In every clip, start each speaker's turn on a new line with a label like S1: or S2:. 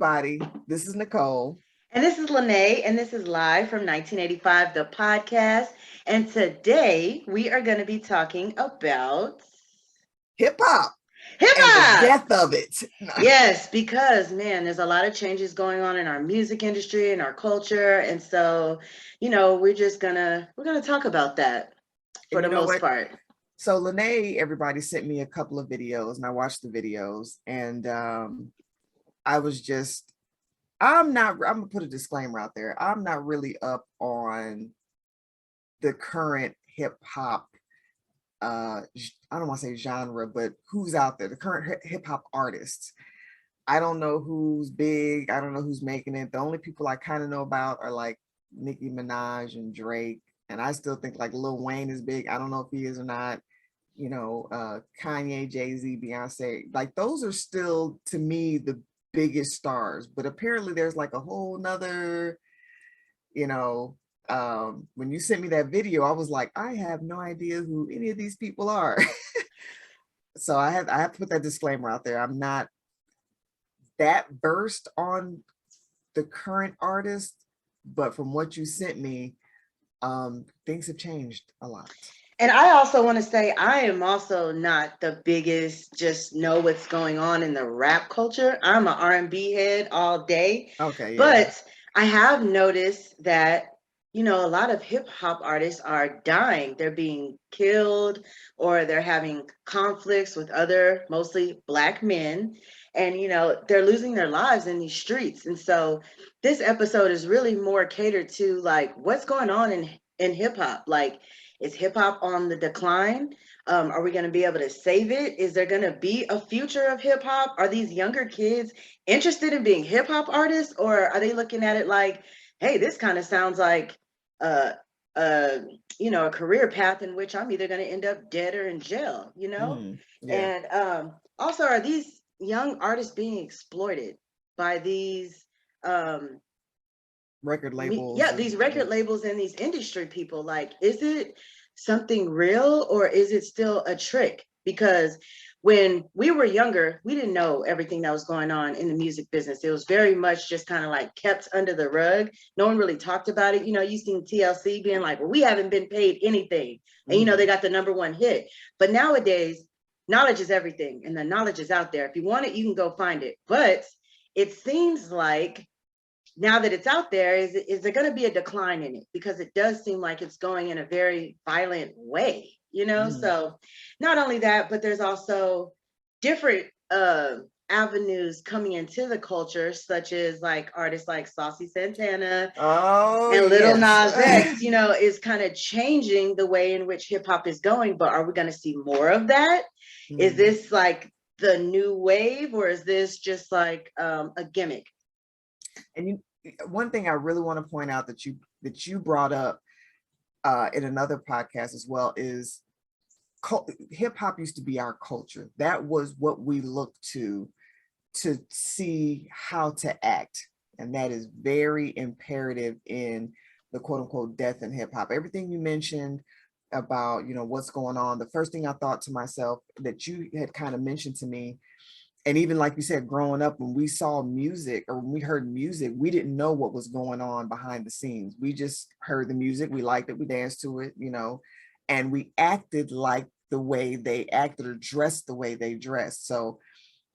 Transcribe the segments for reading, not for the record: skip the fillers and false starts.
S1: everybody. This is Nicole.
S2: And this is Lenee, and this is live from 1985, the podcast. And today we are going to be talking about
S1: Hip hop
S2: hip
S1: and the
S2: hop.
S1: death of it.
S2: Yes, because man, there's a lot of changes going on in our music industry and our culture, and so we're gonna talk about that for
S1: And
S2: the
S1: you know
S2: most
S1: what?
S2: part.
S1: So Lenee, everybody sent me a couple of videos, and I watched the videos, and I was just, I'm gonna put a disclaimer out there. I'm not really up on the current hip hop. I don't want to say genre, but who's out there? The current hip hop artists. I don't know who's big. I don't know who's making it. The only people I kind of know about are like Nicki Minaj and Drake. And I still think like Lil Wayne is big. I don't know if he is or not. Kanye, Jay-Z, Beyonce, like those are still to me the biggest stars. But apparently there's like a whole nother, you know, when you sent me that video, I was like, I have no idea who any of these people are. So I have to put that disclaimer out there. I'm not that versed on the current artist, but from what you sent me, things have changed a lot.
S2: And I also want to say I am also not the biggest just know what's going on in the rap culture. I'm an R&B head all day.
S1: Okay, yeah.
S2: But I have noticed that a lot of hip hop artists are dying. They're being killed or they're having conflicts with other mostly black men and they're losing their lives in these streets. And so this episode is really more catered to like what's going on in hip hop. Like, is hip hop on the decline? Are we going to be able to save it? Is there going to be a future of hip hop? Are these younger kids interested in being hip hop artists, or are they looking at it like, hey, this kind of sounds like uh, uh, a career path in which I'm either going to end up dead or in jail,
S1: Yeah.
S2: And also, are these young artists being exploited by these
S1: Record labels and
S2: these
S1: yeah.
S2: record labels and these industry people? Like, is it something real or is it still a trick? Because when we were younger, we didn't know everything that was going on in the music business. It was very much just kind of like kept under the rug. No one really talked about it. You seen TLC being like, well, we haven't been paid anything. And they got the number one hit. But nowadays, knowledge is everything and the knowledge is out there. If you want it, you can go find it. But it seems like now that it's out there, is there going to be a decline in it? Because it does seem like it's going in a very violent way, So not only that, but there's also different avenues coming into the culture, such as like artists like Saucy Santana
S1: Oh
S2: and Little
S1: yes.
S2: Nas X, is kind of changing the way in which hip hop is going. But are we going to see more of that? Is this like the new wave, or is this just like a gimmick?
S1: And one thing I really want to point out that you brought up in another podcast as well is hip hop used to be our culture. That was what we looked to see how to act, and that is very imperative in the quote unquote death in hip hop. Everything you mentioned about what's going on, the first thing I thought to myself that you had kind of mentioned to me, and even like you said, growing up, when we saw music or when we heard music, we didn't know what was going on behind the scenes. We just heard the music, we liked it, we danced to it, and we acted like the way they acted or dressed the way they dressed. So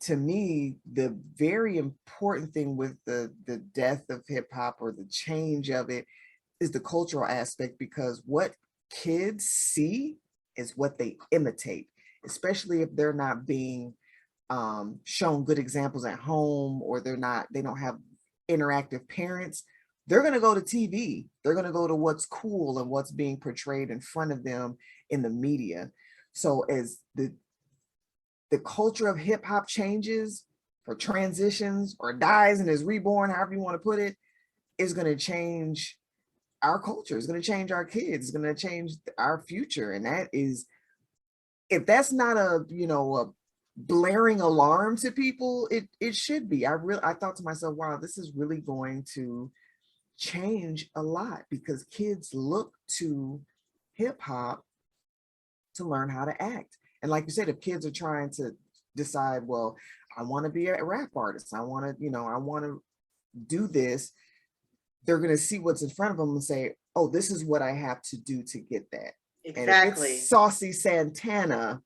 S1: to me, the very important thing with the death of hip hop or the change of it is the cultural aspect, because what kids see is what they imitate, especially if they're not being shown good examples at home, or they don't have interactive parents. They're going to go to TV. They're going to go to what's cool and what's being portrayed in front of them in the media. So as the culture of hip hop changes or transitions or dies and is reborn, however you want to put it, is going to change our culture. It's going to change our kids. It's going to change our future. And that is, if that's not a blaring alarm to people, it should be. I thought to myself, wow, this is really going to change a lot, because kids look to hip hop to learn how to act. And like you said, if kids are trying to decide, well, I want to be a rap artist. I want to, I want to do this. They're going to see what's in front of them and say, oh, this is what I have to do to get that. And if it's
S2: Exactly.
S1: Saucy Santana,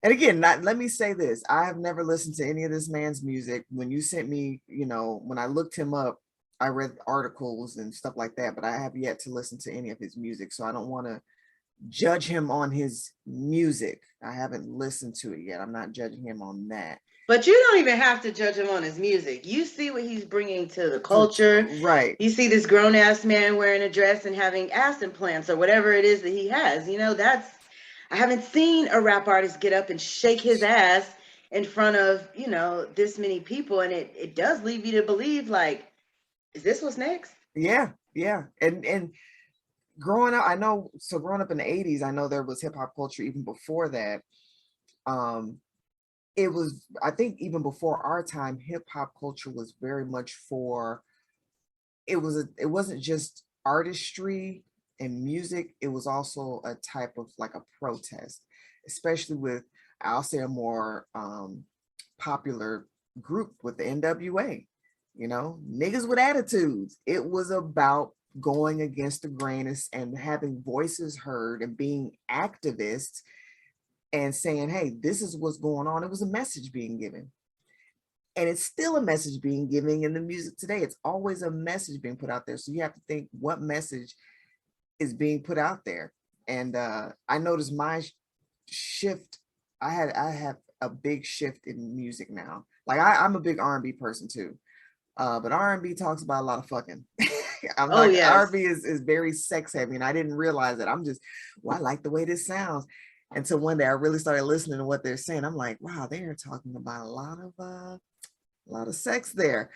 S1: and again, let me say this, I have never listened to any of this man's music. When you sent me, when I looked him up, I read articles and stuff like that, but I have yet to listen to any of his music. So I don't want to judge him on his music. I haven't listened to it yet. I'm not judging him on that.
S2: But you don't even have to judge him on his music. You see what he's bringing to the culture.
S1: Right.
S2: You see this grown ass man wearing a dress and having ass implants or whatever it is that he has. I haven't seen a rap artist get up and shake his ass in front of, this many people. And it does leave you to believe, like, is this what's next?
S1: Yeah. Yeah. And growing up, growing up in the 80s, I know there was hip hop culture even before that. It was, I think even before our time, hip hop culture was very much it wasn't just artistry and music. It was also a type of like a protest, especially with, I'll say, a more popular group with the NWA, niggas with attitudes. It was about going against the grain and having voices heard and being activists and saying, hey, this is what's going on. It was a message being given. And it's still a message being given in the music today. It's always a message being put out there. So you have to think what message is being put out there. And I noticed my shift. I have a big shift in music now. Like I'm a big R&B person too. But R&B talks about a lot of fucking.
S2: Yes.
S1: R&B is very sex heavy. And I didn't realize that. I'm just, I like the way this sounds. Until one day I really started listening to what they're saying. I'm like, wow, they are talking about a lot of sex there.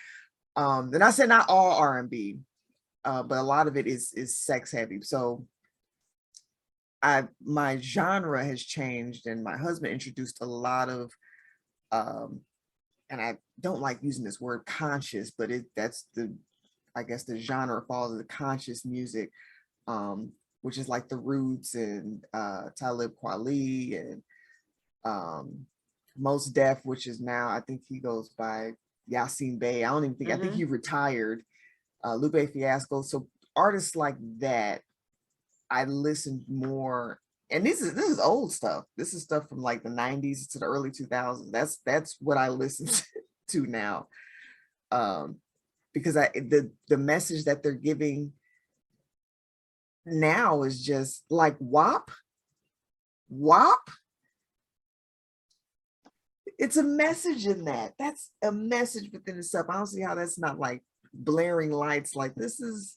S1: And I said not all R&B, but a lot of it is sex heavy. So my genre has changed, and my husband introduced a lot of and I don't like using this word conscious, but I guess the genre falls into conscious music, which is like the Roots and Talib Kweli and Mos Def, which is now, I think he goes by Yasin Bey. I don't even think, I think he retired. Lupe Fiasco. So artists like that, I listened more. And this is old stuff. This is stuff from like the 90s to the early 2000s. That's what I listen to now. Because the message that they're giving now is just like WAP. It's a message in that. That's a message within itself. I don't see how that's not like blaring lights. Like this is.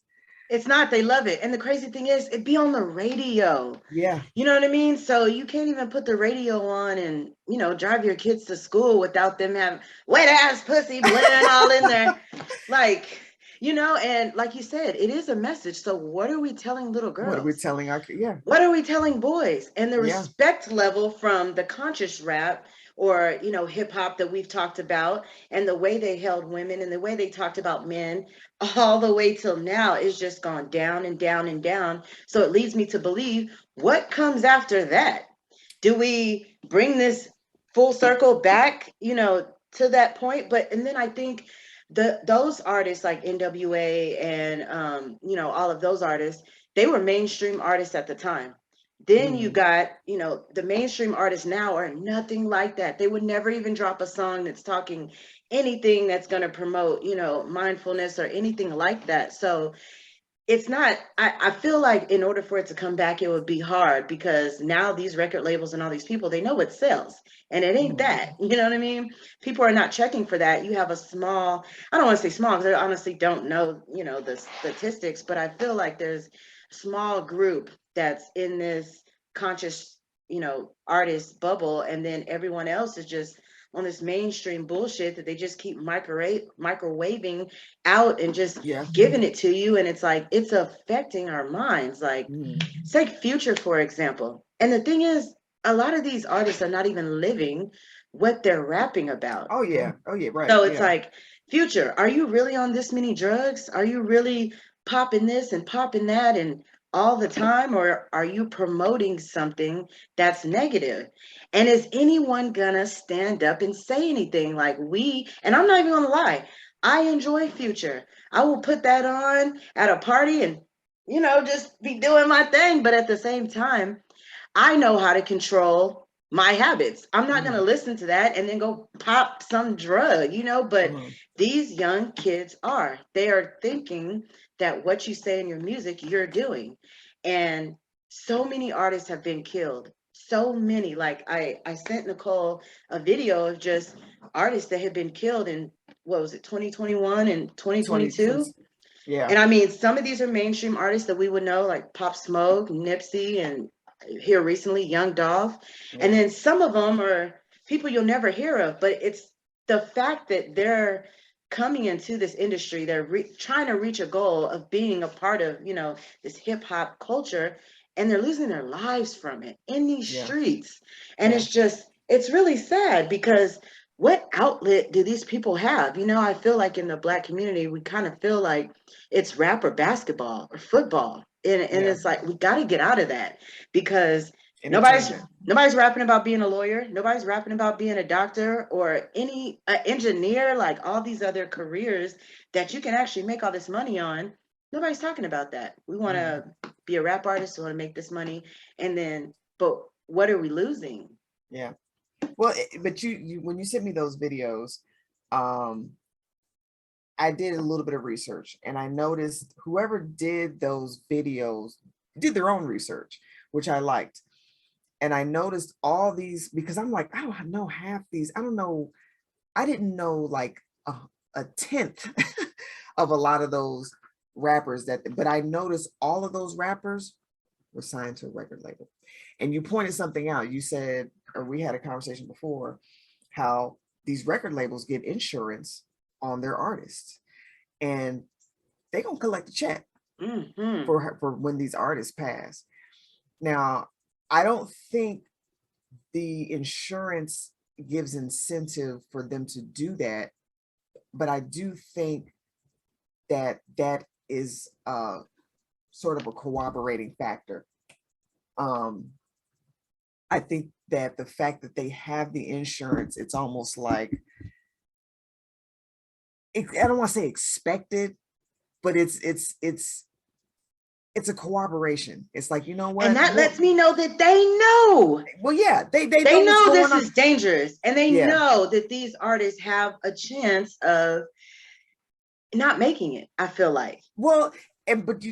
S2: It's not, they love it. And the crazy thing is, it'd be on the radio.
S1: Yeah.
S2: You know what I mean? So you can't even put the radio on and, drive your kids to school without them having wet ass pussy blaring all in there. Like, and like you said, it is a message. So what are we telling little girls?
S1: What are we telling
S2: What are we telling boys? And the
S1: Yeah.
S2: respect level from the conscious rap or, hip hop that we've talked about, and the way they held women and the way they talked about men all the way till now is just gone down and down and down. So it leads me to believe, what comes after that? Do we bring this full circle back, to that point? And then I think those artists like NWA and, all of those artists, they were mainstream artists at the time. Then you got, the mainstream artists now are nothing like that. They would never even drop a song that's talking anything that's going to promote, mindfulness or anything like that. So it's not, I feel like in order for it to come back, it would be hard, because now these record labels and all these people, they know what sells, and it ain't that, you know what I mean? People are not checking for that. You have a small, I don't want to say small, because I honestly don't know, the statistics, but I feel like there's a small group that's in this conscious, artist bubble, and then everyone else is just on this mainstream bullshit that they just keep microwaving out and just giving it to you. And it's like, it's affecting our minds. Like, take Future, for example. And the thing is, a lot of these artists are not even living what they're rapping about.
S1: Oh yeah, right.
S2: So it's like, Future, are you really on this many drugs? Are you really popping this and popping that? And all the time, or are you promoting something that's negative? And is anyone gonna stand up and say anything? Like, and I'm not even gonna lie, I enjoy Future. I will put that on at a party and, just be doing my thing. But at the same time, I know how to control my habits. I'm not going to
S1: Mm,
S2: listen to that and then go pop some drug, but
S1: mm,
S2: these young kids they are thinking that what you say in your music, you're doing. And so many artists have been killed. So many. Like I sent Nicole a video of just artists that had been killed in, what was it, 2021 and
S1: 20,
S2: 2022.
S1: yeah,
S2: And I mean, some of these are mainstream artists that we would know, like Pop Smoke, Nipsey, and here recently, Young Dolph. And
S1: yeah,
S2: then some of them are people you'll never hear of, but it's the fact that they're coming into this industry, they're trying to reach a goal of being a part of, this hip hop culture, and they're losing their lives from it in these
S1: yeah,
S2: streets. And
S1: yeah.
S2: it's really sad because what outlet do these people have? I feel like in the Black community, we kind of feel like it's rap or basketball or football. And
S1: Yeah.
S2: it's like, we got to get out of that because nobody's
S1: Entertainment.
S2: nobody's rapping about being a lawyer. Nobody's rapping about being a doctor or any engineer, like all these other careers that you can actually make all this money on. Nobody's talking about that. We want
S1: Mm,
S2: to be a rap artist. We want to make this money. But what are we losing?
S1: yeah. Well, but you when you sent me those videos, um, I did a little bit of research and I noticed whoever did those videos did their own research, which I liked. And I noticed all these because I'm like, I don't know half these. I don't know. I didn't know like a tenth of a lot of those rappers but I noticed all of those rappers were signed to a record label. And you pointed something out. You said, or we had a conversation before, how these record labels get insurance on their artists, and they gonna collect a check
S2: Mm-hmm.
S1: for when these artists pass. Now, I don't think the insurance gives incentive for them to do that, but I do think that that is sort of a corroborating factor. Um, I think that the fact that they have the insurance, it's almost like I don't want to say expected, but it's a corroboration. It's like, you know
S2: And
S1: what?
S2: that lets me know that they know.
S1: Well, yeah, they
S2: They
S1: know what's
S2: know
S1: going
S2: this
S1: on.
S2: is dangerous. And they
S1: Yeah.
S2: know that these artists have a chance of not making it, I feel like.
S1: Well, and but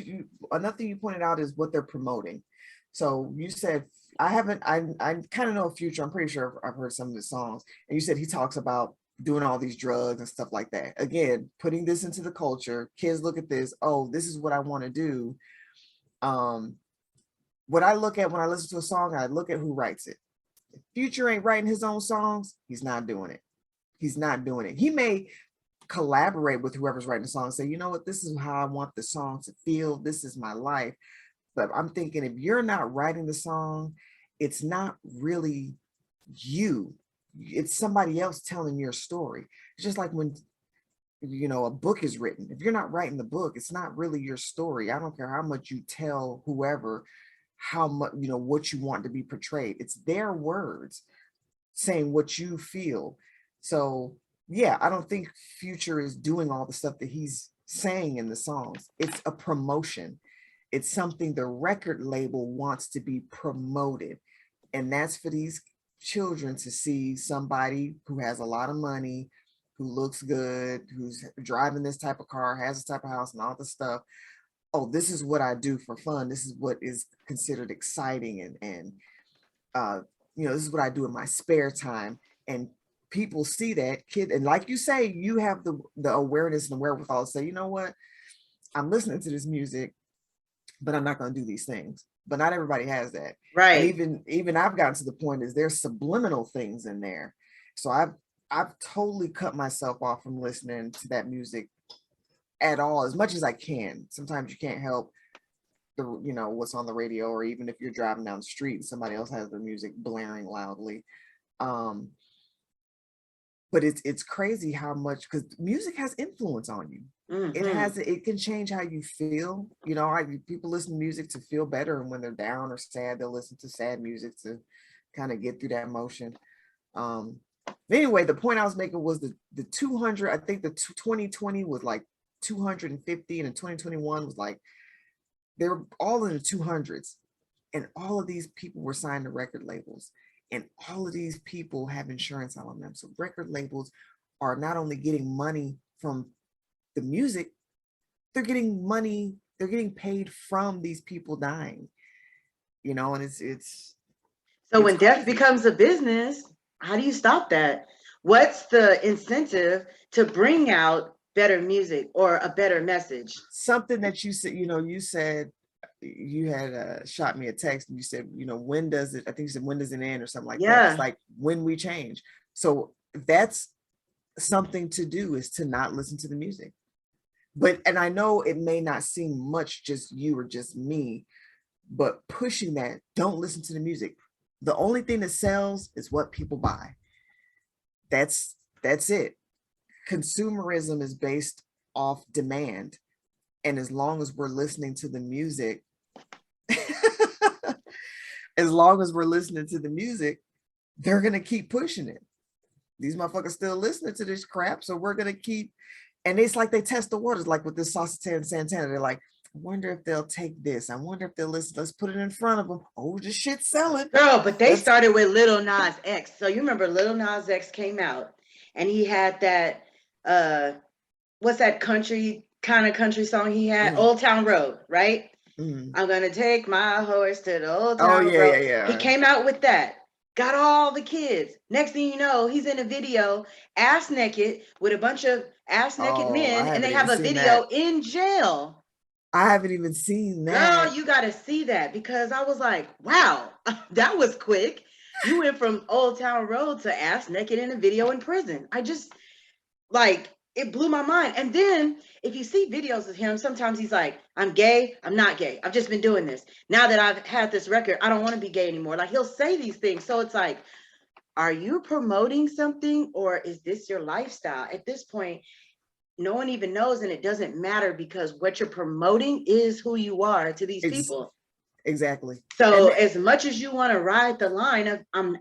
S1: another thing you pointed out is what they're promoting. So you said I kind of know a Future. I'm pretty sure I've heard some of his songs, and you said he talks about doing all these drugs and stuff like that. Again, putting this into the culture. Kids look at this. Oh, this is what I want to do. Um, what I look at when I listen to a song, I look at who writes it. If Future ain't writing his own songs, he's not doing it. He's not doing it. He may collaborate with whoever's writing the song and say, you know what, this is how I want the song to feel. This is my life. But I'm thinking if you're not writing the song, it's not really you. It's somebody else telling your story. It's just like when a book is written. If you're not writing the book, it's not really your story. I don't care how much you tell whoever how much what you want to be portrayed. It's their words saying what you feel. So yeah, I don't think Future is doing all the stuff that he's saying in the songs. It's a promotion. It's something the record label wants to be promoted. And that's for these children to see somebody who has a lot of money, who looks good, who's driving this type of car, has this type of house and all this stuff. Oh, this is what I do for fun. This is what is considered exciting and uh, this is what I do in my spare time. And people see that kid, and like you say, you have the awareness and the wherewithal to say, you know what, I'm listening to this music, but I'm not going to do these things. But not everybody has that. And
S2: Right.
S1: even I've gotten to the point is there's subliminal things in there. So I've totally cut myself off from listening to that music at all, as much as I can. Sometimes you can't help what's on the radio, or even if you're driving down the street and somebody else has their music blaring loudly. um but it's crazy how much, because music has influence on you. It can change how you feel. You know, people listen to music to feel better, and when they're down or sad, they'll listen to sad music to kind of get through that emotion. Anyway, the point I was making was the 200. I think the 2020 was like 250, and in 2021 was like, they were all in the 200s, and all of these people were signed to record labels, and all of these people have insurance on them. So record labels are not only getting money from the music, they're getting money, they're getting paid from these people dying, you know. And
S2: So when death
S1: crazy.
S2: becomes a business, how do you stop that? What's the incentive to bring out better music or a better message?
S1: Something that you said, you said you had shot me a text, and you said, when does it, I think you said, when does it end, or something like that. It's
S2: Yeah.
S1: like when we change. So that's something to do, is to not listen to the music. And I know it may not seem much, just you or just me, but pushing that, don't listen to the music. The only thing that sells is what people buy. That's it. Consumerism is based off demand. And as long as we're listening to the music, as long as we're listening to the music, they're gonna keep pushing it. These motherfuckers still listening to this crap, so we're gonna keep. And it's like they test the waters, like with this Saucetan Santana. They're like, I wonder if they'll take this. I wonder if they'll listen. Let's put it in front of them. Oh, the shit's selling.
S2: Girl, but they started with Lil Nas X. So you remember Lil Nas X came out and he had that, what's that kind of country song he had? Old Town Road, right? I'm gonna take my horse to the Old Town Road.
S1: Yeah.
S2: He came out with that. Got all the kids. Next thing you know, he's in a video, ass naked, with a bunch of ass naked men, and they have a video in jail.
S1: I haven't even seen that.
S2: Girl, you gotta see that, because I was like, wow, that was quick. You went from Old Town Road to ass naked in a video in prison. I just, like, it blew my mind. And then if you see videos of him, sometimes he's like, I'm gay, I'm not gay. I've just been doing this. Now that I've had this record, I don't want to be gay anymore. Like, he'll say these things. So it's like, are you promoting something, or is this your lifestyle? At this point, no one even knows, and it doesn't matter, because what you're promoting is who you are to these people.
S1: Exactly.
S2: So as much as you want to ride the line of I'm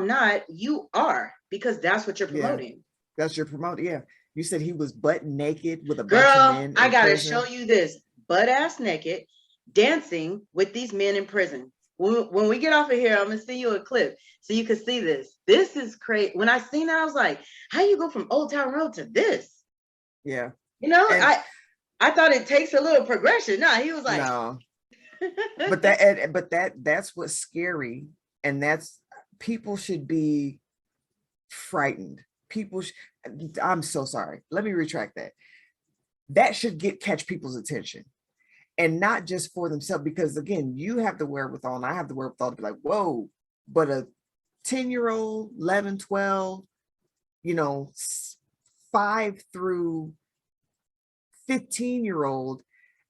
S2: not, you are, because that's what you're promoting.
S1: Yeah, that's your promoting. Yeah. You said he was butt naked with a
S2: Girl,
S1: bunch of men.
S2: I gotta show you this, butt ass naked, dancing with these men in prison. When we get off of here, I'm gonna send you a clip so you can see this. This is crazy. When I seen that, I was like, how you go from Old Town Road to this?
S1: Yeah.
S2: You know, I thought it takes a little progression. No, he was like,
S1: no. But that's what's scary, and that's, people should be frightened. I'm so sorry. Let me retract that. That should catch people's attention, and not just for themselves, because again, you have the wherewithal, and I have the wherewithal to be like, whoa, but a 10-year-old, 11, 12, 5 through 15-year-old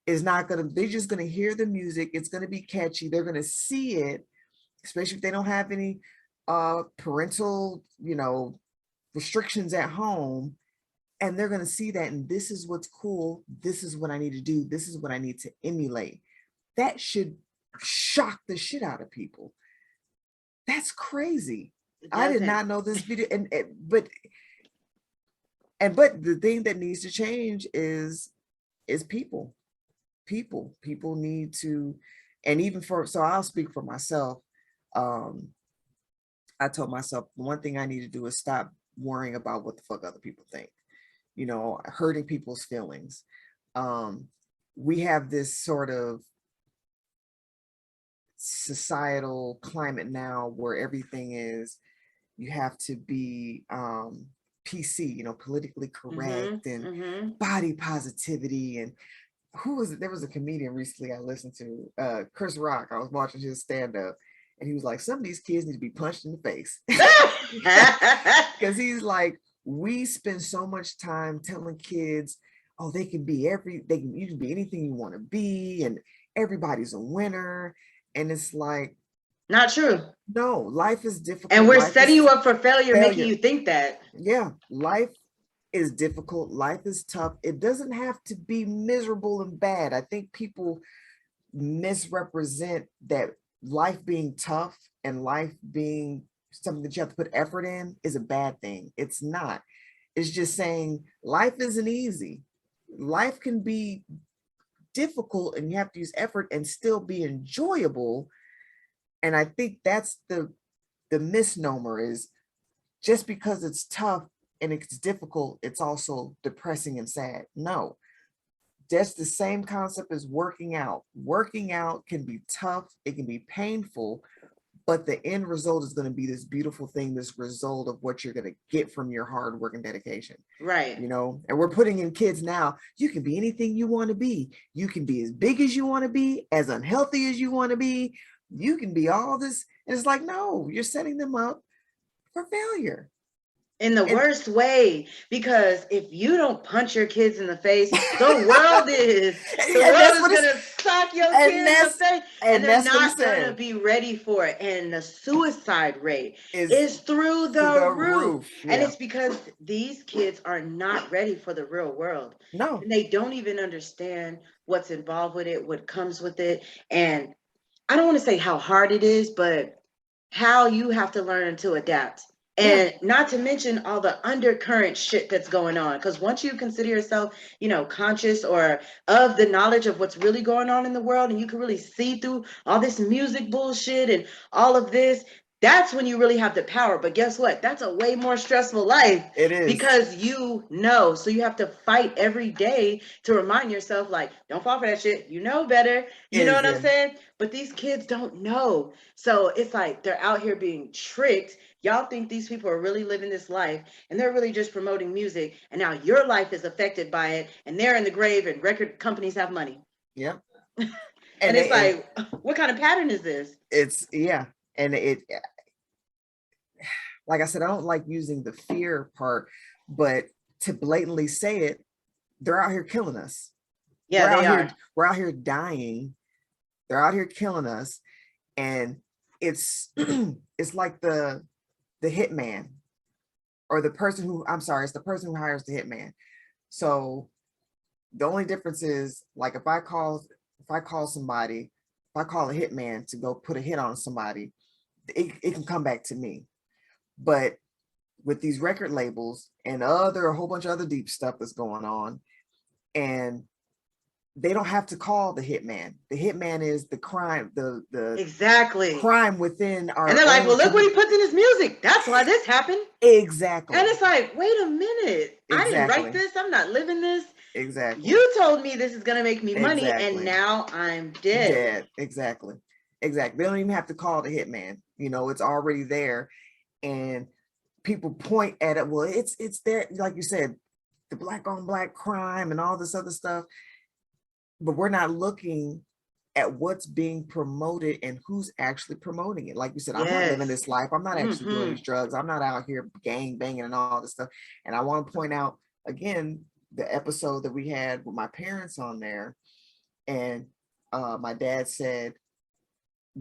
S1: is not gonna, they're just gonna hear the music, it's gonna be catchy, they're gonna see it, especially if they don't have any parental, restrictions at home, and they're gonna see that, and this is what's cool, this is what I need to do, this is what I need to emulate. That should shock the shit out of people. That's crazy. I did not know this video, but the thing that needs to change is people. People need to, and even so I'll speak for myself. I told myself, one thing I need to do is stop worrying about what the fuck other people think, hurting people's feelings. We have this sort of societal climate now where everything is, you have to be PC, politically correct, and body positivity. And who was it? There was a comedian recently I listened to, Chris Rock. I was watching his stand-up, and he was like, some of these kids need to be punched in the face. Because he's like, we spend so much time telling kids, oh, you can be anything you want to be, and everybody's a winner. And it's like,
S2: Not true.
S1: No, life is
S2: And
S1: difficult.
S2: we're
S1: Life
S2: setting
S1: is
S2: you up for failure, making
S1: failure.
S2: you think that.
S1: Yeah, life is difficult. Life is tough. It doesn't have to be miserable and bad. I think people misrepresent that life being tough and life being something that you have to put effort in is a bad thing. It's not. It's just saying life isn't easy. Life can be difficult and you have to use effort and still be enjoyable. And I think that's the misnomer is just because it's tough and it's difficult, it's also depressing and sad. No, that's the same concept as working out. Working out can be tough, it can be painful, but the end result is going to be this beautiful thing, this result of what you're going to get from your hard work and dedication.
S2: Right.
S1: You know, and we're putting in kids now, you can be anything you want to be. You can be as big as you want to be, as unhealthy as you want to be. You can be all this. And it's like, no, you're setting them up for failure.
S2: In the
S1: And
S2: worst way, because if you don't punch your kids in the face, the world is
S1: that's what
S2: gonna sock your
S1: and
S2: kid in the
S1: that's
S2: face, and
S1: and
S2: they're
S1: that's what he
S2: not gonna
S1: said
S2: be ready for it. And the suicide rate
S1: is
S2: is through
S1: through
S2: the
S1: the
S2: roof.
S1: roof.
S2: And
S1: Yeah.
S2: it's because these kids are not ready for the real world.
S1: No.
S2: And they don't even understand what's involved with it, what comes with it. And I don't want to say how hard it is, but how you have to learn to adapt.
S1: Yeah.
S2: And not to mention all the undercurrent shit that's going on. Because once you consider yourself, conscious or of the knowledge of what's really going on in the world, and you can really see through all this music bullshit and all of this, that's when you really have the power. But guess what? That's a way more stressful life
S1: It is.
S2: because you know. So you have to fight every day to remind yourself, like, don't fall for that shit. You know better. You know
S1: Is
S2: what I'm
S1: yeah.
S2: saying? But these kids don't know. So it's like they're out here being tricked. Y'all think these people are really living this life and they're really just promoting music. And now your life is affected by it. And they're in the grave and record companies have money.
S1: Yep.
S2: And it's like, what kind of pattern is this?
S1: It's yeah. And it, like I said, I don't like using the fear part, but to blatantly say it, they're out here killing us.
S2: Yeah, they are.
S1: We're out here dying. They're out here killing us. And it's it's like the hitman or the person who, I'm sorry, it's the person who hires the hitman. So the only difference is, like, if I call somebody, if I call a hitman to go put a hit on somebody, it can come back to me. But with these record labels and a whole bunch of other deep stuff that's going on, and they don't have to call the hitman. The hitman is the crime, the
S2: exactly
S1: crime within our.
S2: And they're like, well, look what he puts in his music. That's why this happened.
S1: Exactly.
S2: And it's like, wait a minute.
S1: Exactly.
S2: I didn't write this. I'm not living this.
S1: Exactly.
S2: You told me this is going to make me money,
S1: Exactly.
S2: and now I'm dead.
S1: Exactly. Exactly. They don't even have to call the hitman. It's already there. And people point at it. Well, it's there, like you said, the black on black crime and all this other stuff. But we're not looking at what's being promoted and who's actually promoting it. Like you said, I'm not living this life. I'm not actually doing these drugs. I'm not out here gang banging and all this stuff. And I want to point out again the episode that we had with my parents on there. And my dad said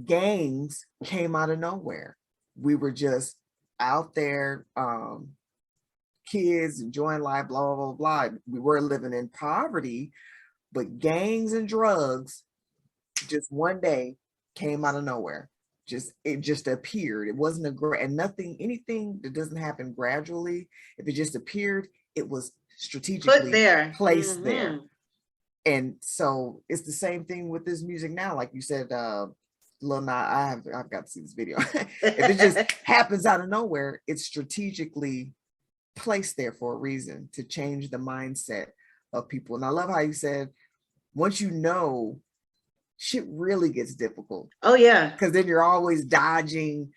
S1: gangs came out of nowhere. We were just out there, kids enjoying life, blah, blah, blah, blah. We were living in poverty, but gangs and drugs just one day came out of nowhere. It just appeared. It wasn't anything that doesn't happen gradually. If it just appeared, it was strategically placed there. And so it's the same thing with this music now. Like you said, Lenee, I've got to see this video. If it just happens out of nowhere, it's strategically placed there for a reason, to change the mindset of people. And I love how you said, once you know, shit really gets difficult.
S2: Oh yeah.
S1: Because then you're always dodging.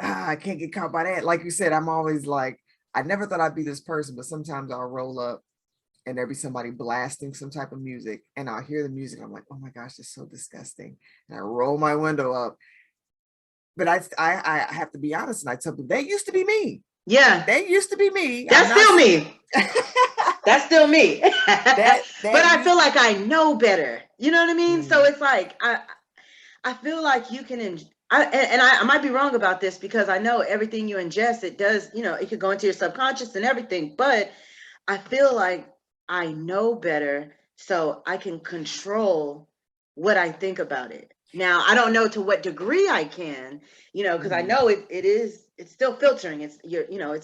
S1: I can't get caught by that. Like you said, I'm always like, I never thought I'd be this person, but sometimes I'll roll up and there'll be somebody blasting some type of music and I'll hear the music. I'm like, oh my gosh, it's so disgusting. And I roll my window up. But I have to be honest, and I tell people, they used to be me.
S2: Yeah.
S1: They used to be me.
S2: That's still me. That's still me. But I feel like I know better. You know what I mean? So it's like, I feel like I might be wrong about this because I know everything you ingest, it does, it could go into your subconscious and everything, but I feel like I know better, so I can control what I think about it. Now, I don't know to what degree I can, because I
S1: Mhm.
S2: know it's still filtering. It's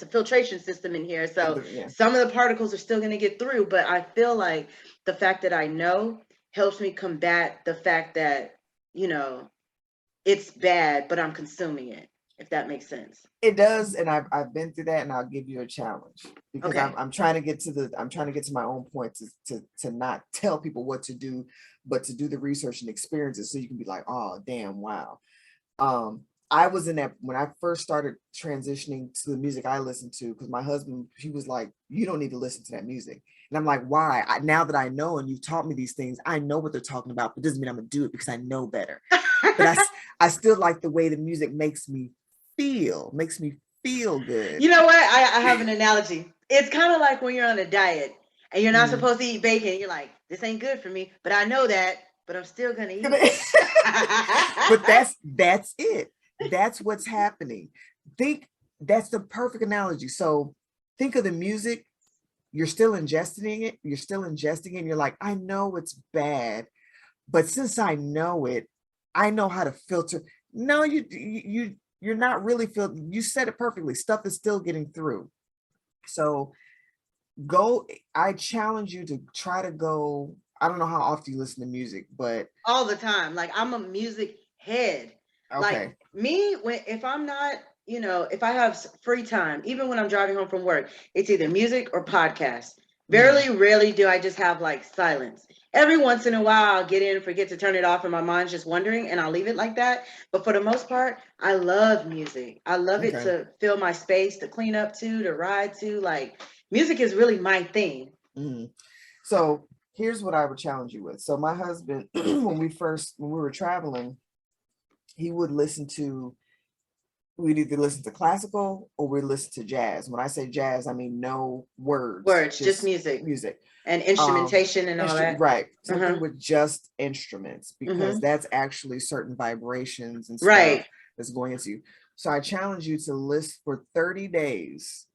S2: a filtration system in here. So
S1: Yeah.
S2: some of the particles are still going to get through, but I feel like the fact that I know helps me combat the fact that, you know, it's bad, but I'm consuming it, if that makes sense.
S1: It does, and I've been through that, and I'll give you a challenge because
S2: Okay.
S1: I'm trying to get to my own point to not tell people what to do, but to do the research and experience it so you can be like, oh damn, wow. I was in that when I first started transitioning to the music I listened to, because my husband, he was like, you don't need to listen to that music. And I'm like, why? Now that I know and you've taught me these things, I know what they're talking about, but it doesn't mean I'm gonna do it because I know better. But I still like the way the music makes me feel good.
S2: You know what? I have an analogy. It's kind of like when you're on a diet and you're not
S1: Mm.
S2: supposed to eat bacon. You're like, this ain't good for me, but I know that, but I'm still gonna eat it.
S1: But that's it. That's what's happening. Think that's the perfect analogy. So think of the music, you're still ingesting it, and you're like, I know it's bad, but since I know it, I know how to filter. No, you're not really filtering. You said it perfectly. Stuff is still getting through. So go, I challenge you to try to go. I don't know how often you listen to music, but
S2: All the time. Like I'm a music head. Like
S1: okay.
S2: me, when if I'm not, if I have free time, even when I'm driving home from work, it's either music or podcast.
S1: Mhm.
S2: Very rarely do I just have like silence. Every once in a while, I'll get in, forget to turn it off, and my mind's just wandering, and I'll leave it like that. But for the most part, I love music. I love it
S1: Okay.
S2: to fill my space, to clean up to, to ride to. Like music is really my thing.
S1: Mhm. So here's what I would challenge you with. So my husband, when we were traveling, he would listen to we'd either listen to classical or we'd listen to jazz. When I say jazz, I mean no words,
S2: Words, just
S1: just
S2: music
S1: music.
S2: and instrumentation and all that.
S1: Right,
S2: Uh-huh.
S1: something with just instruments, because
S2: Mm-hmm.
S1: that's actually certain vibrations and stuff
S2: Right.
S1: that's going into you. So I challenge you to list for 30 days.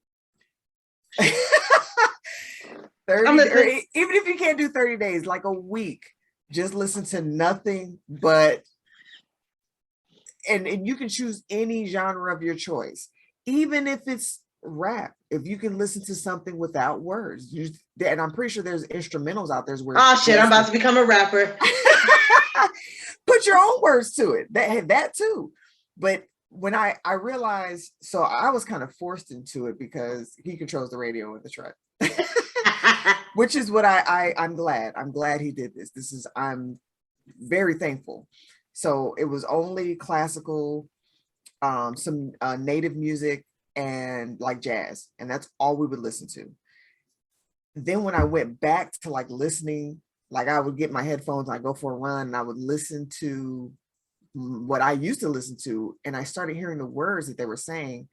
S1: 30,
S2: I'm
S1: or
S2: listening.
S1: even if you can't do 30 days, like a week, just listen to nothing but, and you can choose any genre of your choice, even if it's rap. If you can listen to something without words, and I'm pretty sure there's instrumentals out there where
S2: Oh shit, I'm
S1: less
S2: about
S1: than
S2: to become a rapper.
S1: put your own words to it. That too. But when I realized, so I was kind of forced into it because he controls the radio in the truck. Which is what I'm glad. I'm glad he did this. I'm very thankful. So it was only classical, some native music, and like jazz, and that's all we would listen to. Then when I went back to like listening, like I would get my headphones, I go for a run, and I would listen to what I used to listen to, and I started hearing the words that they were saying.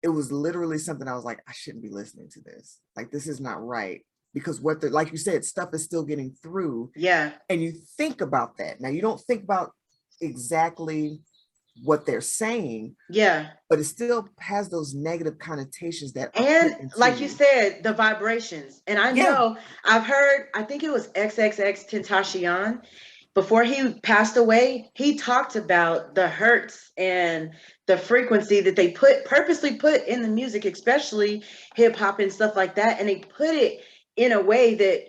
S1: It was literally something I was like, I shouldn't be listening to this. Like, this is not right. Because what the, like you said, stuff is still getting through.
S2: Yeah.
S1: And you think about that. Now, you don't think about exactly what they're saying,
S2: Yeah.
S1: but it still has those negative connotations that are put
S2: And
S1: into
S2: like you
S1: you.
S2: said, the vibrations. And I
S1: Yeah.
S2: know I've heard, I think it was XXX Tentacion. Before he passed away, he talked about the hertz and the frequency that they purposely put in the music, especially hip hop and stuff like that. And they put it in a way that,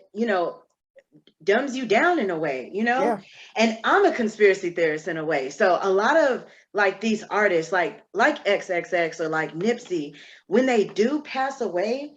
S2: dumbs you down in a way,
S1: Yeah.
S2: And I'm a conspiracy theorist in a way. So a lot of like these artists like XXX or like Nipsey, when they do pass away,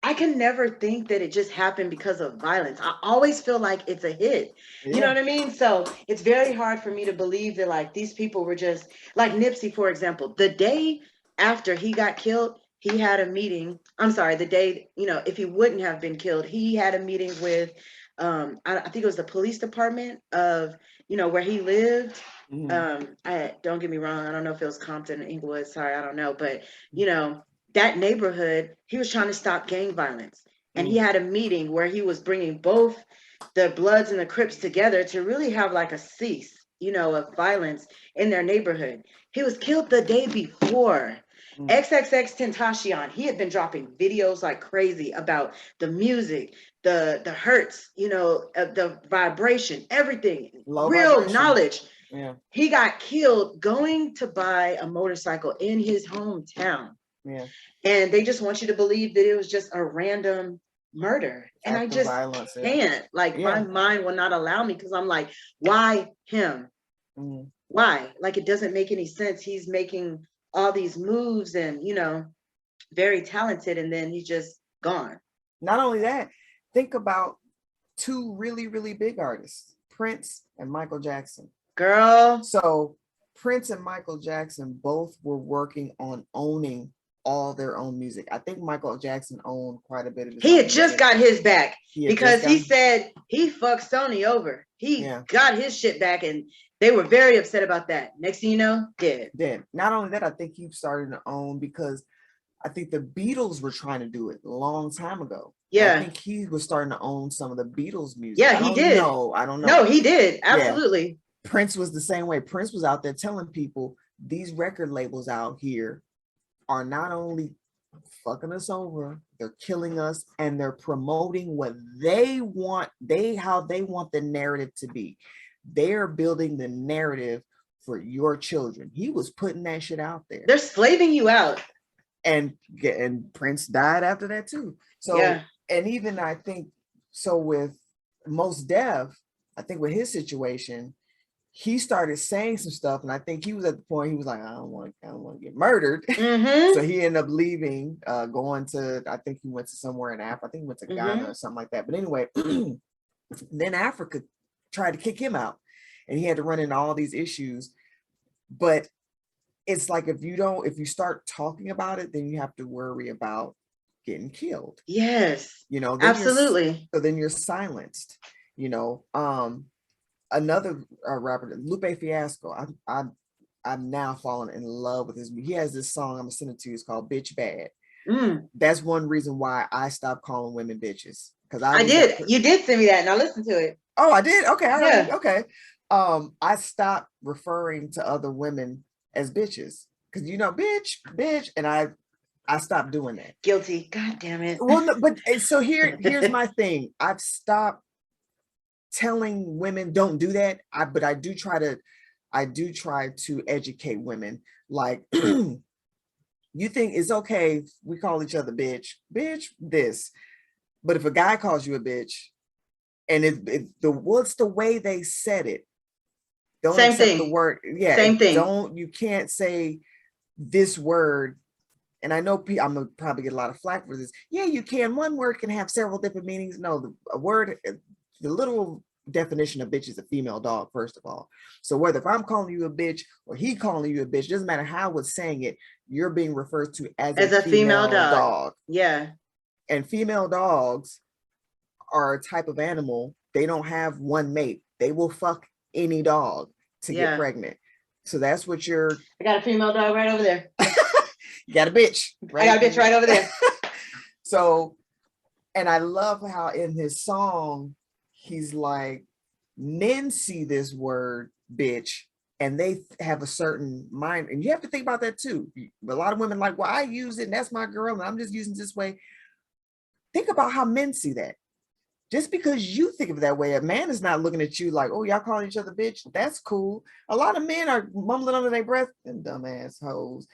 S2: I can never think that it just happened because of violence. I always feel like it's a hit. You know
S1: Yeah.
S2: what I mean? So it's very hard for me to believe that like these people were just like Nipsey, for example. The day after he got killed, he had a meeting. I'm sorry, the day, if he wouldn't have been killed, he had a meeting with I think it was the police department of, where he lived.
S1: Mhm.
S2: I don't get me wrong, I don't know if it was Compton or Inglewood, sorry, I don't know, but that neighborhood, he was trying to stop gang violence. And he
S1: Mhm.
S2: had a meeting where he was bringing both the Bloods and the Crips together to really have like a cease. of violence in their neighborhood. He was killed the day before.
S1: Mm.
S2: XXX Tentacion, he had been dropping videos like crazy about the music, the hurts, the vibration, everything,
S1: Low
S2: real
S1: vibration.
S2: knowledge.
S1: Yeah.
S2: He got killed going to buy a motorcycle in his hometown.
S1: Yeah.
S2: And they just want you to believe that it was just a random murder. And I
S1: Act of
S2: just
S1: violence. Yeah.
S2: can't, like, my
S1: Yeah.
S2: mind will not allow me, because I'm like, why him?
S1: Mm.
S2: Why? Like, it doesn't make any sense. He's making all these moves and, very talented, and then he's just gone.
S1: Not only that, think about two really, really big artists, Prince and Michael Jackson.
S2: Girl.
S1: So Prince and Michael Jackson both were working on owning all their own music. I think Michael Jackson owned quite a bit of his
S2: He
S1: own
S2: had just
S1: music.
S2: got his back, because he
S1: gotten...
S2: said he fucked Sony over. He got his shit back, and they were very upset about that. Next thing you know, dead.
S1: Not only that, I think he started to own, because I think the Beatles were trying to do it a long time ago.
S2: Yeah.
S1: I think he was starting to own some of the Beatles music.
S2: Yeah, he did.
S1: I don't know.
S2: No, he did. Absolutely.
S1: Yeah. Prince was the same way. Prince was out there telling people, these record labels out here are not only fucking us over, they're killing us, and they're promoting what they want, how they want the narrative to be. They're building the narrative for your children. He was putting that shit out there.
S2: They're slaving you out.
S1: And Prince died after that too. So yeah. And even I think so with Mos Def, I think with his situation, he started saying some stuff, and I think he was at the point he was like, I don't want to get murdered.
S2: Mm-hmm.
S1: So he ended up leaving, going to, I think he went to somewhere in Africa. I think he went to Ghana or something like that. But anyway, then Africa tried to kick him out, and he had to run into all these issues. But it's like, if you start talking about it, then you have to worry about getting killed.
S2: Yes. Absolutely.
S1: So then you're silenced. Another rapper, Lupe Fiasco, I'm now falling in love with his. He has this song, I'm gonna send it to you. It's called "Bitch Bad." That's one reason why I stopped calling women bitches, because
S2: I did. You did send me that, and I listened to it.
S1: Oh, I did. Okay, all right. Okay. I stopped referring to other women as bitches, because bitch, and I stopped doing that.
S2: Guilty. God damn it.
S1: Well, no, but so here's my thing. I've stopped telling women don't do that. But I do try to educate women. Like, you think it's okay if we call each other bitch this, but if a guy calls you a bitch, and what's the way they said it? Don't
S2: Same
S1: accept
S2: thing.
S1: the word. Yeah.
S2: Same thing.
S1: You can't say this word. And I know I'm gonna probably get a lot of flack for this. Yeah, you can. One word can have several different meanings. No, a word, the literal definition of bitch is a female dog, first of all. So whether if I'm calling you a bitch or he calling you a bitch, doesn't matter how we're saying it, you're being referred to as a female dog.
S2: Yeah.
S1: And female dogs are a type of animal. They don't have one mate. They will fuck any dog to get pregnant. So that's what I
S2: got a female dog right over there.
S1: You got a bitch.
S2: Right? I got a bitch right over there.
S1: So, and I love how in his song, he's like, men see this word bitch and they have a certain mind. And you have to think about that too. A lot of women like, well, I use it and that's my girl and I'm just using this way. Think about how men see that. Just because you think of it that way, a man is not looking at you like, oh, y'all calling each other bitch? That's cool. A lot of men are mumbling under their breath, them dumbass hoes.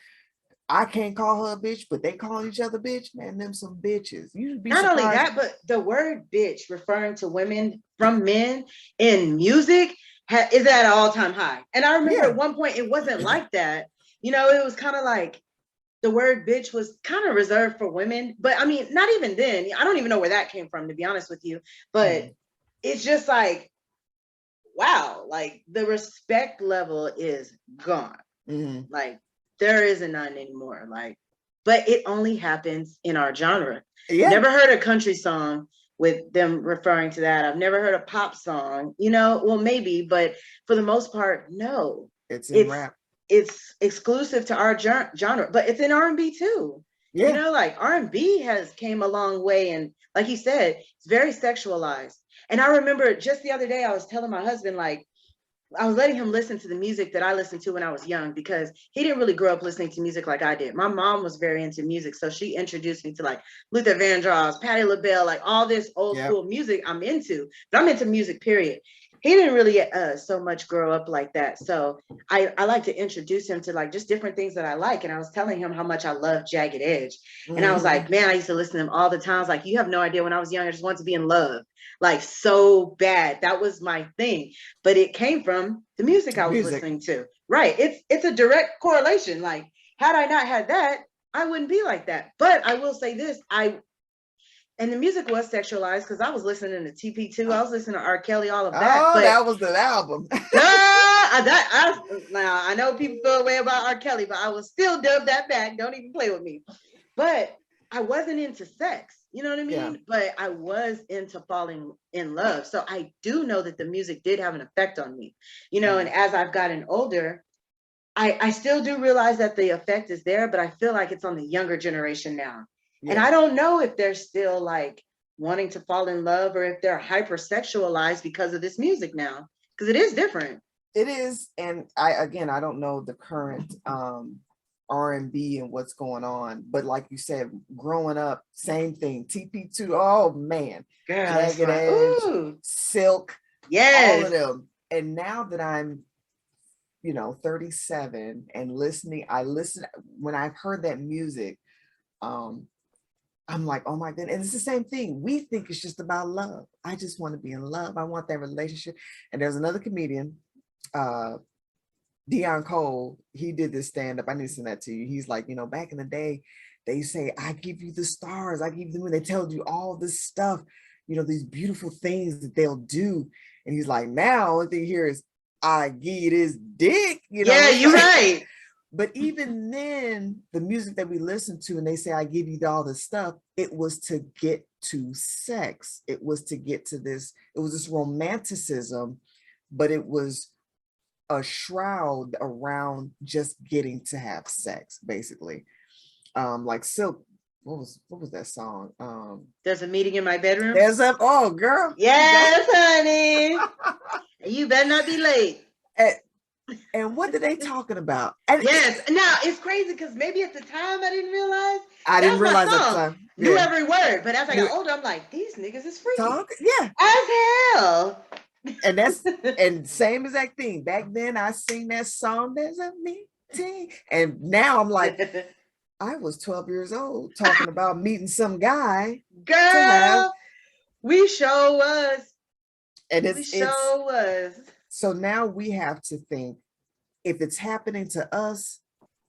S1: I can't call her a bitch, but they call each other bitch. Man, them some bitches. You'd be
S2: not
S1: surprised.
S2: Only that, but the word bitch referring to women from men in music is at an all-time high. And I remember at one point it wasn't like that. It was kind of like the word bitch was kind of reserved for women. But I mean, not even then. I don't even know where that came from, to be honest with you. But it's just like, wow, like the respect level is gone. Like, there isn't none anymore. Like, but it only happens in our genre. Never heard a country song with them referring to that. I've never heard a pop song, well, maybe, but for the most part, no.
S1: It's in rap.
S2: It's exclusive to our genre, but it's in R&B too.
S1: Yeah.
S2: Like R&B has came a long way. And like you said, it's very sexualized. And I remember just the other day, I was telling my husband, like, I was letting him listen to the music that I listened to when I was young, because he didn't really grow up listening to music like I did. My mom was very into music, so she introduced me to like Luther Vandross, Patti LaBelle, like all this old
S1: Yep.
S2: school music I'm into. But I'm into music, period. He didn't really so much grow up like that. So I like to introduce him to like just different things that I like. And I was telling him how much I love Jagged Edge. And I was like,
S1: Mhm.
S2: man, I used to listen to them all the time. I was like, you have no idea, when I was young, I just wanted to be in love, like so bad. That was my thing. But it came from the music I was
S1: Music.
S2: listening to. Right. It's a direct correlation. Like, had I not had that, I wouldn't be like that. But I will say this, and the music was sexualized because I was listening to TP2, I was listening to R. Kelly, all of that.
S1: Oh,
S2: But
S1: that was the album.
S2: now I know people feel a way about R. Kelly, but I will still dub that back. Don't even play with me. But I wasn't into sex, you know what I
S1: Yeah.
S2: mean? But I was into falling in love. So I do know that the music did have an effect on me, and as I've gotten older, I still do realize that the effect is there, but I feel like it's on the younger generation now. And
S1: Yeah.
S2: I don't know if they're still like wanting to fall in love, or if they're hypersexualized because of this music now, because it is different.
S1: It is. And I don't know the current R&B and what's going on, but like you said, growing up, same thing. TP2, oh man,
S2: Girl, that's
S1: Jagged
S2: fine.
S1: Edge,
S2: Ooh,
S1: Silk, all of
S2: yes.
S1: them. And now that I'm 37 and listening, I listen when I've heard that music, um, I'm like, oh my goodness. And it's the same thing. We think it's just about love. I just want to be in love. I want that relationship. And there's another comedian, uh, Dion Cole, he did this stand up. I need to send that to you. He's like, back in the day, they say, I give you the stars, I give you the moon. They tell you all this stuff, these beautiful things that they'll do. And he's like, now, only thing here is, I give you this dick,
S2: Yeah,
S1: it's
S2: you're
S1: like,
S2: right.
S1: but even then, the music that we listen to and they say, I give you all this stuff, it was to get to sex. It was to get to this, it was this romanticism, but it was a shroud around just getting to have sex, basically. Like Silk, what was that song?
S2: There's a meeting in my bedroom.
S1: There's a oh girl, you got
S2: Yes, honey. You better not be late.
S1: and, and what are they talking about? And
S2: Yes. Now it's crazy because maybe at the time I didn't realize
S1: I
S2: that
S1: didn't
S2: was my
S1: realize at the
S2: song.
S1: time.
S2: Knew
S1: Yeah.
S2: every word, but as I
S1: New
S2: got older, I'm like, these niggas is freaky
S1: talk, yeah.
S2: as hell.
S1: And same exact thing. Back then I sing that song, there's a meeting. And now I'm like, I was 12 years old talking about meeting some guy to have,
S2: Girl, we sure was.
S1: and
S2: We
S1: it's
S2: sure was.
S1: so now we have to think, if it's happening to us,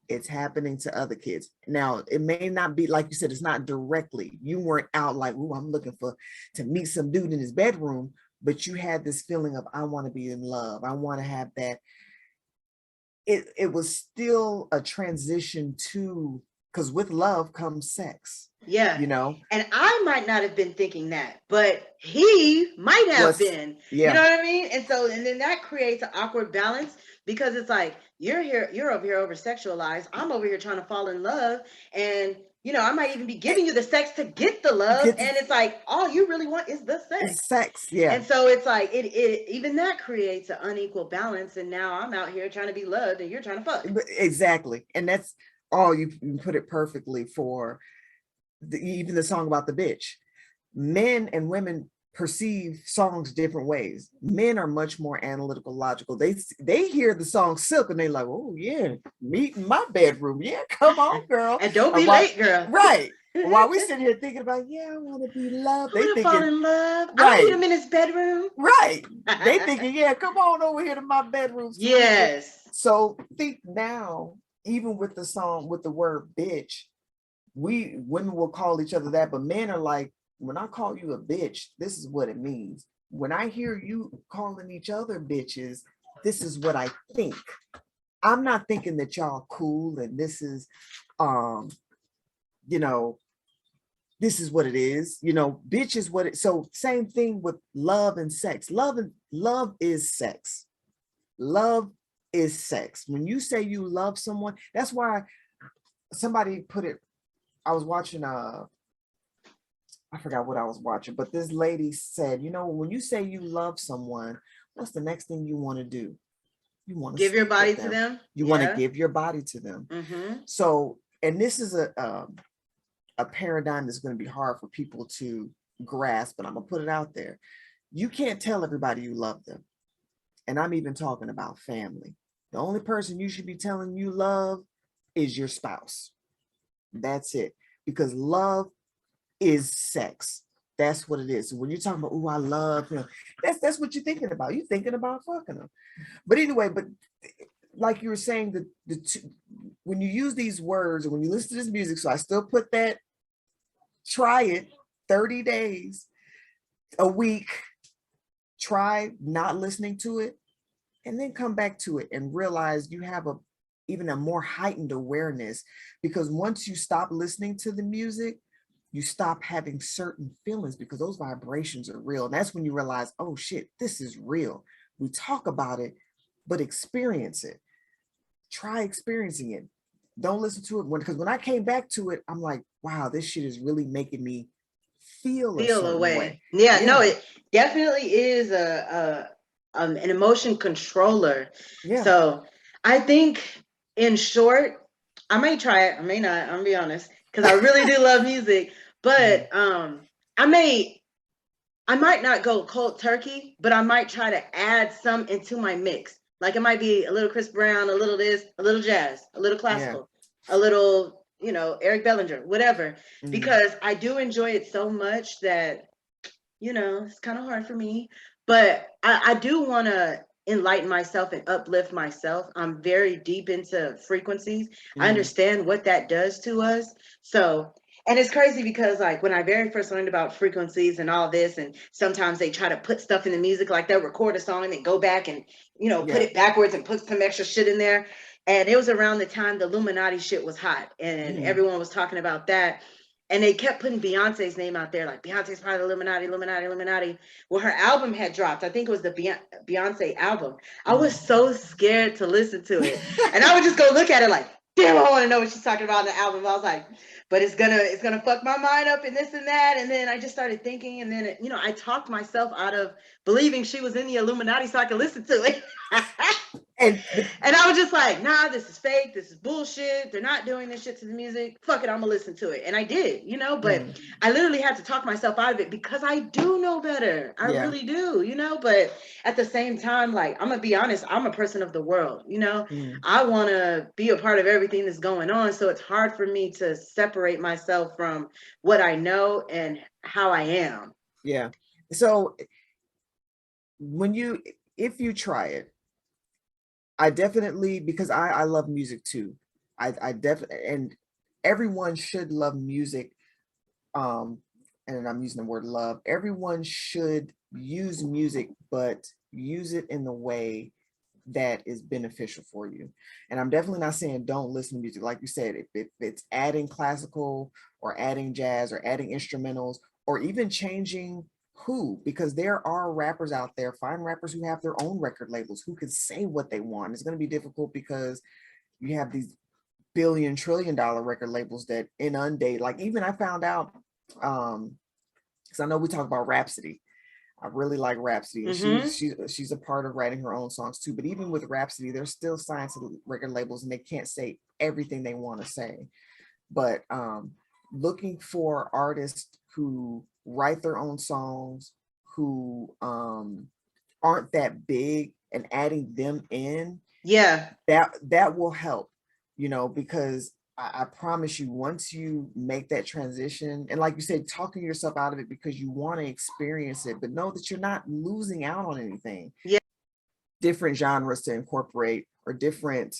S1: it's happening to other kids. Now, it may not be, like you said, it's not directly. You weren't out like, oh, I'm looking to meet some dude in his bedroom, but you had this feeling of, I want to be in love. I want to have that. It was still a transition to, because with love comes sex,
S2: Yeah.
S1: you know?
S2: And I might not have been thinking that, but he might have
S1: Was,
S2: been. You
S1: yeah,
S2: know what I mean? And then that creates an awkward balance, because it's like you're over here over sexualized. I'm over here trying to fall in love. And I might even be giving you the sex to get the love.
S1: get
S2: And it's like all you really want is the sex.
S1: sex, yeah.
S2: And so it's like it even that creates an unequal balance. And now I'm out here trying to be loved and you're trying to fuck.
S1: Exactly. And that's all, you put it perfectly for even the song about the bitch. Men and women perceive songs different ways. Men are much more analytical, logical. They hear the song Silk and they like, oh yeah, meet in my bedroom. Yeah, come on, girl.
S2: And don't
S1: And
S2: be late, girl.
S1: right. While we sitting here thinking about, yeah, I want to be loved.
S2: I
S1: They
S2: want to fall
S1: thinking,
S2: in love. I'll meet
S1: right,
S2: him in his bedroom.
S1: right. They thinking, yeah, come on over here to my bedroom.
S2: Yes.
S1: So think now, even with the song with the word bitch, we women will call each other that, but men are like, when I call you a bitch, this is what it means. When I hear you calling each other bitches, this is what I think. I'm not thinking that y'all cool and this is you know this is what it is, bitch is what it. So same thing with love and sex. Love is sex. Love is sex. When you say you love someone, that's why somebody put it, I was watching I forgot what I was watching, but this lady said, when you say you love someone, what's the next thing you want to do? you want to
S2: Give your
S1: sleep with
S2: body to
S1: them.
S2: them.
S1: You want to
S2: Yeah.
S1: give your body to them.
S2: Mm-hmm.
S1: So, and this is a paradigm that's going to be hard for people to grasp, but I'm gonna put it out there. You can't tell everybody you love them. And I'm even talking about family. The only person you should be telling you love is your spouse. That's it. Because love is sex. That's what it is. So when you're talking about, oh, I love him, that's what you're thinking about. You're thinking about fucking them. But anyway, but like you were saying, the two, when you use these words and when you listen to this music, so I still put that, try it 30 days, a week, try not listening to it, and then come back to it and realize you have a even a more heightened awareness, because once you stop listening to the music, you stop having certain feelings because those vibrations are real. And that's when you realize, oh shit, this is real. We talk about it, but experience it. Try experiencing it. Don't listen to it because when I came back to it, I'm like, wow, this shit is really making me feel a certain way.
S2: Yeah, no, it definitely is an emotion controller.
S1: Yeah.
S2: So I think, in short, I may try it, I may not. I'm gonna be honest, because I really do love music. But I might not go cold turkey, but I might try to add some into my mix. Like it might be a little Chris Brown, a little this, a little jazz, a little classical, a little, Eric Bellinger, whatever. Because I do enjoy it so much that, it's kind of hard for me. But I do want to enlighten myself and uplift myself. I'm very deep into frequencies. I understand what that does to us. So, and it's crazy because like when I very first learned about frequencies and all this, and sometimes they try to put stuff in the music, like they'll record a song and then go back and, put it backwards and put some extra shit in there. And it was around the time the Illuminati shit was hot and everyone was talking about that. And they kept putting Beyonce's name out there, like Beyonce's part of the Illuminati, Illuminati, Illuminati. Well, her album had dropped. I think it was the Beyonce album. I was so scared to listen to it. And I would just go look at it like, damn, I want to know what she's talking about in the album. I was like, but it's gonna fuck my mind up and this and that. And then I just started thinking, and then I talked myself out of believing she was in the Illuminati so I could listen to it. And I was just like, nah, this is fake. This is bullshit. They're not doing this shit to the music. Fuck it, I'm gonna listen to it. And I did, but I literally had to talk myself out of it because I do know better. I really do, but at the same time, like, I'm gonna be honest, I'm a person of the world, I wanna be a part of everything that's going on. So it's hard for me to separate myself from what I know and how I am.
S1: Yeah. So if you try it, I definitely, because I love music too. I definitely, and everyone should love music. And I'm using the word love. Everyone should use music, but use it in the way that is beneficial for you. And I'm definitely not saying don't listen to music. Like you said, if it's adding classical or adding jazz or adding instrumentals or even changing because there are rappers out there, fine rappers who have their own record labels who can say what they want. It's going to be difficult because you have these billion-trillion-dollar record labels that inundate. Like even I found out, because I know we talk about Rhapsody. I really like Rhapsody, and she's a part of writing her own songs too. But even with Rhapsody, they're still signed to the record labels, and they can't say everything they want to say. But looking for artists who write their own songs, who aren't that big, and adding them in, that will help, because I promise you, once you make that transition, and like you said, talking yourself out of it because you want to experience it, but know that you're not losing out on anything. Different genres to incorporate, or different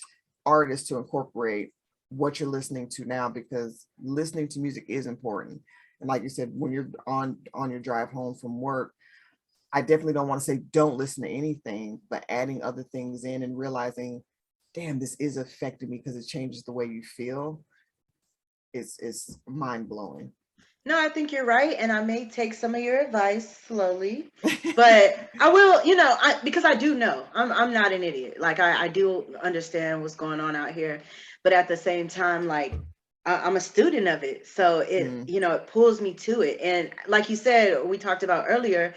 S1: artists to incorporate what you're listening to now, because listening to music is important. And like you said, when you're on your drive home from work, I definitely don't want to say don't listen to anything, but adding other things in and realizing, damn, this is affecting me because it changes the way you feel. It's mind-blowing.
S2: No, I think you're right. And I may take some of your advice slowly, but I will, because I do know I'm not an idiot. Like I do understand what's going on out here, but at the same time, like I'm a student of it. So it, it pulls me to it. And like you said, we talked about earlier,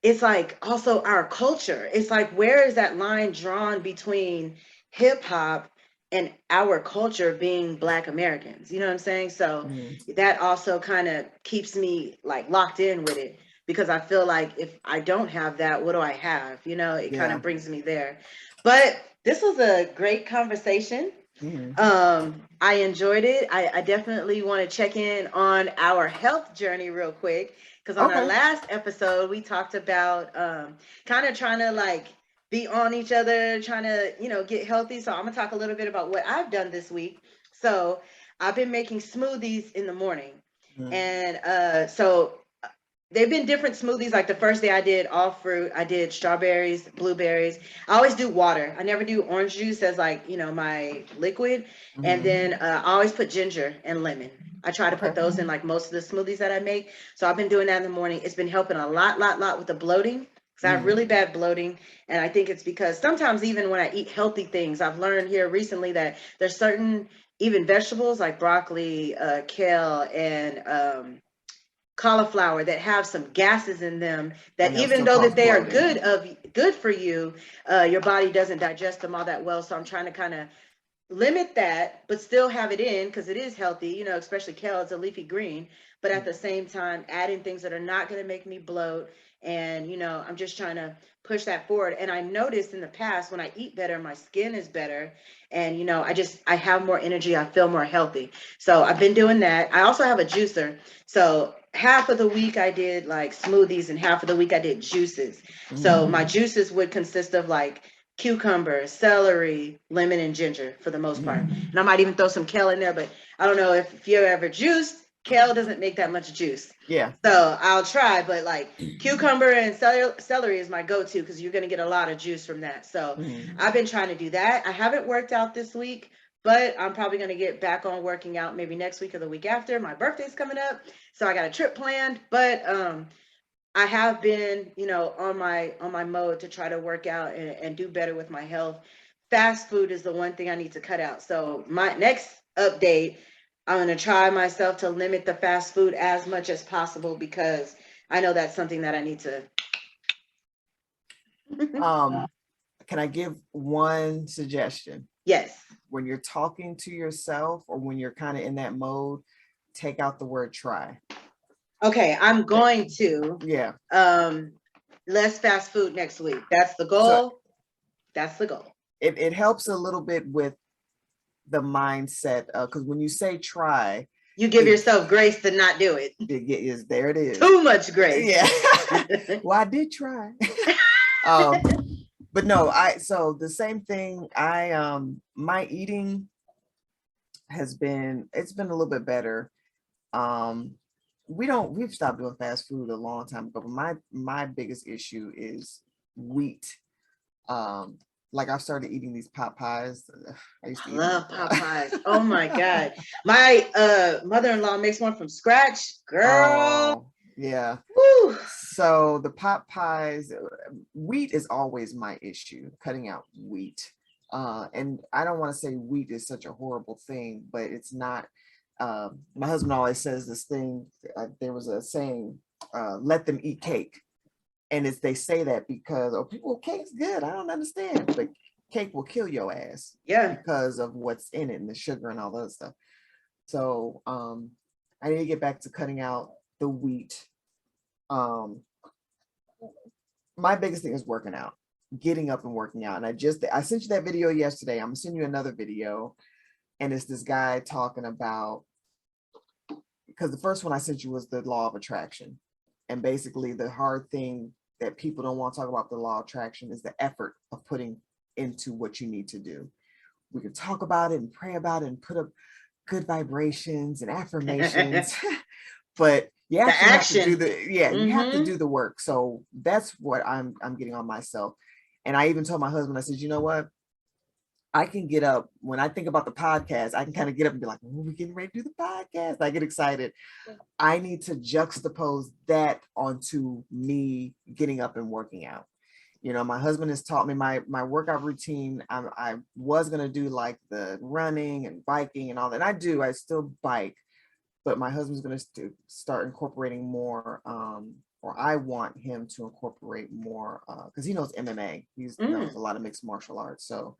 S2: it's like also our culture. It's like, where is that line drawn between hip hop and our culture being Black Americans? You know what I'm saying? So
S1: Mhm.
S2: that also kind of keeps me like locked in with it, because I feel like if I don't have that, what do I have? You know, it kind
S1: Yeah.
S2: of brings me there. But this was a great conversation.
S1: Mhm.
S2: I enjoyed it. I definitely want to check in on our health journey real quick, because on our
S1: Okay.
S2: last episode we talked about kind of trying to like be on each other, trying to get healthy. So I'm gonna talk a little bit about what I've done this week. So I've been making smoothies in the morning,
S1: Mhm.
S2: and so they've been different smoothies. Like the first day I did all fruit. I did strawberries, blueberries. I always do water. I never do orange juice as like, my liquid. And
S1: Mhm.
S2: then I always put ginger and lemon. I try to put
S1: Okay.
S2: those in like most of the smoothies that I make. So I've been doing that in the morning. It's been helping a lot with the bloating, because I have
S1: Mhm.
S2: really bad bloating. And I think it's because sometimes even when I eat healthy things, I've learned here recently that there's certain even vegetables like broccoli, kale, and cauliflower that have some gases in them that
S1: And they'll
S2: even
S1: still
S2: though
S1: cause
S2: that they are
S1: bloating.
S2: good for you, your body doesn't digest them all that well. So I'm trying to kind of limit that, but still have it in, because it is healthy, especially kale. It's a leafy green, but at the same time, adding things that are not going to make me bloat. And, I'm just trying to push that forward. And I noticed in the past, when I eat better, my skin is better. And, I have more energy. I feel more healthy. So I've been doing that. I also have a juicer. So half of the week I did like smoothies, and half of the week I did juices. So
S1: Mhm.
S2: my juices would consist of like cucumber, celery, lemon, and ginger for the most part.
S1: Mhm.
S2: And I might even throw some kale in there, but I don't know if you ever juiced. Kale doesn't make that much juice.
S1: Yeah.
S2: So I'll try, but like cucumber and celery is my go-to, because you're going to get a lot of juice from that. So
S1: Mhm.
S2: I've been trying to do that. I haven't worked out this week, but I'm probably going to get back on working out maybe next week or the week after. My birthday's coming up, so I got a trip planned, but I have been, on my mode to try to work out and do better with my health. Fast food is the one thing I need to cut out. So my next update, I'm gonna try myself to limit the fast food as much as possible, because I know that's something that I need to.
S1: Um, can I give one suggestion?
S2: Yes.
S1: When you're talking to yourself or when you're kind of in that mode, take out the word try.
S2: Okay, I'm going to
S1: Yeah.
S2: um less fast food next week. That's the
S1: So
S2: goal. That's the goal.
S1: it helps a little bit with the mindset, because when you say try,
S2: You give
S1: it,
S2: yourself grace to not do it.
S1: there it is.
S2: Too much grace.
S1: Yeah. Well, I did try. um but no, so the same thing. My eating it's been a little bit better. um we've stopped doing fast food a long time ago, but my biggest issue is wheat. um like I've started eating these pot pies. I used to
S2: I
S1: eat them.
S2: love Popeyes. Oh my God. My mother-in-law makes one from scratch. Girl.
S1: Oh yeah.
S2: Woo.
S1: So the pot pies, wheat is always my issue, cutting out wheat. And I don't want to say wheat is such a horrible thing, but it's not. My husband always says this thing. There was a saying, "Let them eat cake," and they say that because, oh, people, cake's good. I don't understand, but cake will kill your ass
S2: Yeah.
S1: because of what's in it and the sugar and all that stuff. So I need to get back to cutting out the wheat. Um, my biggest thing is working out, getting up and working out. And I sent you that video yesterday. I'm gonna send you another video, and it's this guy talking about, because the first one I sent you was the law of attraction, and basically the hard thing that people don't want to talk about the law of attraction is the effort of putting into what you need to do. We can talk about it and pray about it and put up good vibrations and affirmations, but you
S2: The
S1: actually have to do
S2: action.
S1: you have to
S2: Mm-hmm.
S1: do the work. So that's what I'm getting on myself. And I even told my husband, I said, you know what, I can get up when I think about the podcast. I can kind of get up and be like, oh, we're getting ready to do the podcast. I get excited. I need to juxtapose that onto me getting up and working out. My husband has taught me my workout routine. I was gonna do like the running and biking and all that. And I still bike, but my husband's going to start incorporating more, or I want him to incorporate more, because he knows MMA. He knows a lot of mixed martial arts. So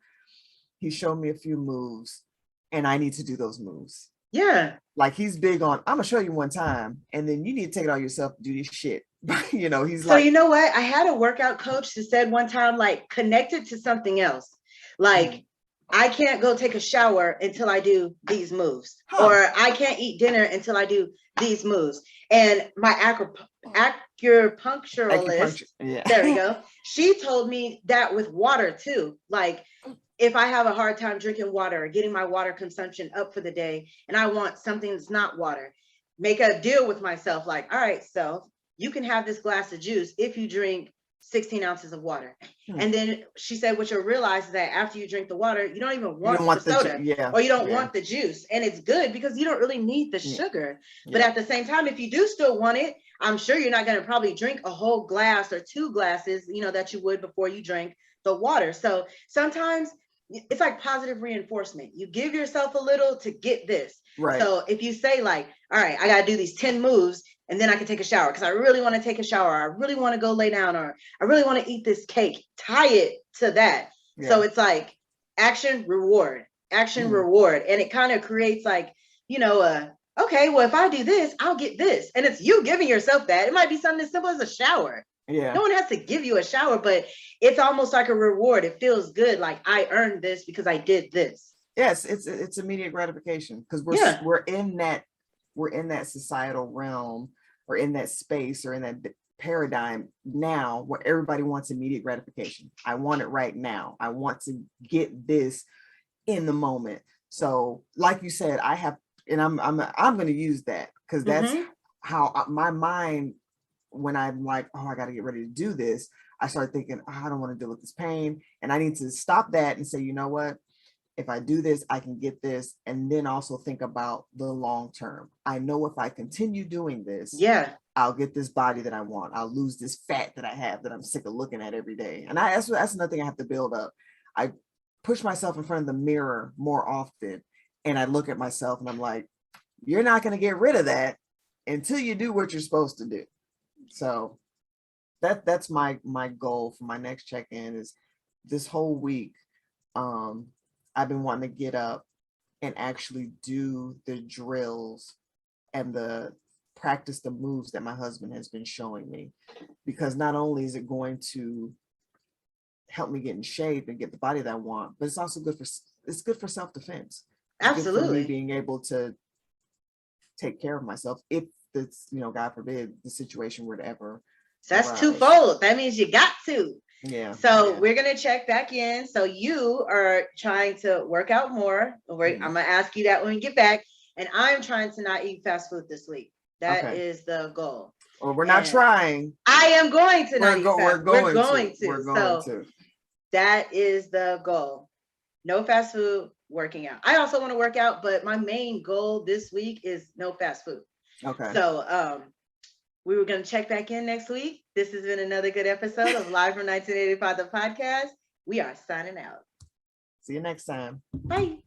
S1: he showed me a few moves, and I need to do those moves.
S2: Yeah.
S1: Like he's big on, I'm gonna show you one time, and then you need to take it on yourself to do this shit. He's
S2: So
S1: like,
S2: you know what? I had a workout coach that said one time, like, connect it to something else. Like, I can't go take a shower until I do these moves, or I can't eat dinner until I do these moves. And my acupuncturalist, there we go. She told me that with water too. Like, if I have a hard time drinking water or getting my water consumption up for the day, and I want something that's not water, make a deal with myself. Like, all right, so you can have this glass of juice if you drink 16 ounces of water. And then she said, what you'll realize is that after you drink the water, you don't even want the soda, or you don't want the juice. And it's good because you don't really need the sugar. But at the same time, if you do still want it, I'm sure you're not going to probably drink a whole glass or 2 glasses, that you would before you drink the water. So sometimes it's like positive reinforcement. You give yourself a little to get this. Right. So if you say like, all right, I got to do these 10 moves and then I can take a shower because I really want to take a shower. I really want to go lay down, or I really want to eat this cake. Tie it to that. Yeah. So it's like action, reward, reward. And it kind of creates like, okay, well, if I do this, I'll get this. And it's you giving yourself that. It might be something as simple as a shower. Yeah. No one has to give you a shower, but it's almost like a reward. It feels good. Like I earned this because I did this.
S1: Yes, it's immediate gratification because we're in that societal realm, or in that space, or in that paradigm now where everybody wants immediate gratification. I want it right now. I want to get this in the moment. So, like you said, I have, and I'm going to use that because that's how my mind. When I'm like, oh, I got to get ready to do this, I start thinking, oh, I don't want to deal with this pain. And I need to stop that and say, you know what? If I do this, I can get this. And then also think about the long term. I know if I continue doing this, I'll get this body that I want. I'll lose this fat that I have that I'm sick of looking at every day. And that's another thing I have to build up. I push myself in front of the mirror more often. And I look at myself and I'm like, you're not going to get rid of that until you do what you're supposed to do. So that's my goal for my next check-in is this whole week. I've been wanting to get up and actually do the drills and practice the moves that my husband has been showing me, because not only is it going to help me get in shape and get the body that I want, but it's also good for self-defense.
S2: Absolutely.
S1: Good for me being able to take care of myself if it's, God forbid, the situation were to ever.
S2: That's arise. Twofold. That means you got to.
S1: Yeah.
S2: So we're going to check back in. So you are trying to work out more. I'm going to ask you that when we get back. And I'm trying to not eat fast food this week. That is the goal.
S1: Well, we're not trying.
S2: I am going to not eat fast.
S1: We're going to.
S2: That is the goal. No fast food, working out. I also want to work out, but my main goal this week is no fast food. Okay. So we were going to check back in next week. This has been another good episode of Live from 1985, the podcast. We are signing out.
S1: See you next time.
S2: Bye.